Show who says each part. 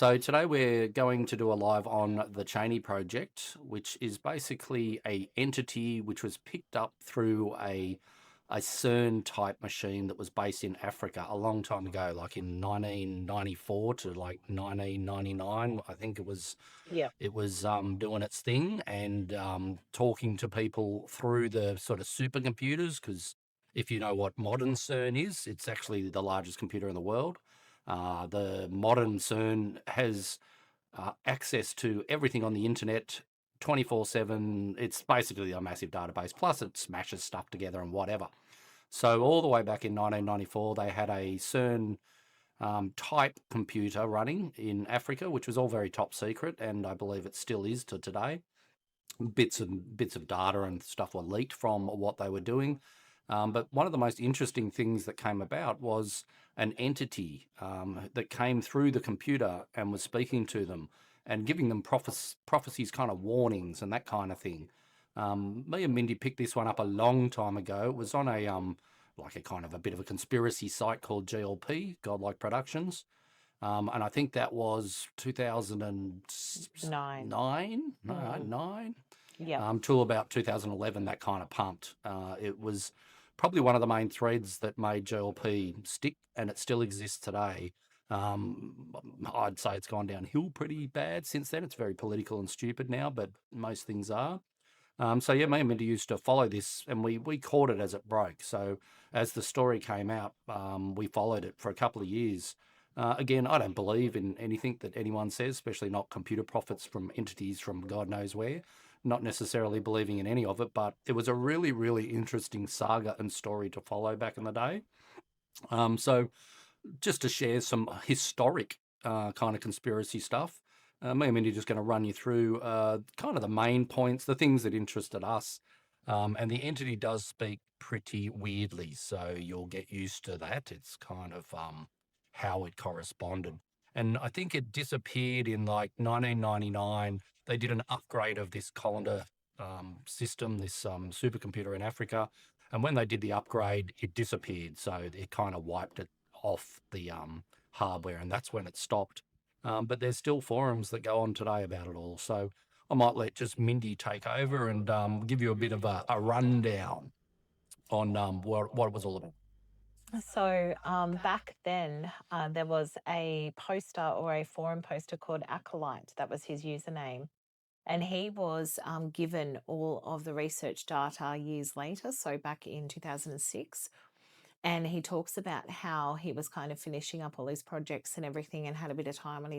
Speaker 1: So today we're going to do a live on the CHANI project, which is basically a entity which was picked up through a CERN type machine that was based in Africa a long time ago, like in 1994 to like 1999. I think
Speaker 2: Yeah.
Speaker 1: doing its thing and talking to people through the sort of supercomputers. Because if you know what modern CERN is, it's actually the largest computer in the world. The modern CERN has access to everything on the internet 24/7. It's basically a massive database, plus it smashes stuff together and whatever. So, all the way back in 1994, they had a CERN type computer running in Africa, which was all very top secret, and I believe it still is to today. Bits of data and stuff were leaked from what they were doing. But one of the most interesting things that came about was an entity that came through the computer and was speaking to them and giving them prophecies, kind of warnings and that kind of thing. Me and Mindy picked this one up a long time ago. It was on a like a kind of a bit of a conspiracy site called GLP, Godlike Productions. And I think that was 2009,
Speaker 2: 9.
Speaker 1: no,
Speaker 2: Mm.
Speaker 1: 9,
Speaker 2: Yep.
Speaker 1: till about 2011, that kind of pumped. It was probably one of the main threads that made GLP stick, and it still exists today. Um, I'd say it's gone downhill pretty bad since then. It's very political and stupid now, but most things are. So yeah, me and Mindy used to follow this, and we caught it as it broke. So as the story came out, we followed it for a couple of years. Again, I don't believe in anything that anyone says, especially not computer profits from entities from God knows where. Not necessarily believing in any of it, but it was a really, really interesting saga and story to follow back in the day. So just to share some historic kind of conspiracy stuff. Me and Mindy are just going to run you through kind of the main points, the things that interested us. And the entity does speak pretty weirdly, so you'll get used to that. It's kind of how it corresponded. And I think it disappeared in like 1999. They did an upgrade of this Colander system, this supercomputer in Africa. And when they did the upgrade, it disappeared. So it kind of wiped it off the hardware, and that's when it stopped. But there's still forums that go on today about it all. So I might let just Mindy take over and give you a bit of a rundown on what it was all about.
Speaker 2: So back then, there was a poster or a forum poster called Acolyte. That was his username. And he was given all of the research data years later, so back in 2006. And he talks about how he was kind of finishing up all his projects and everything and had a bit of time on his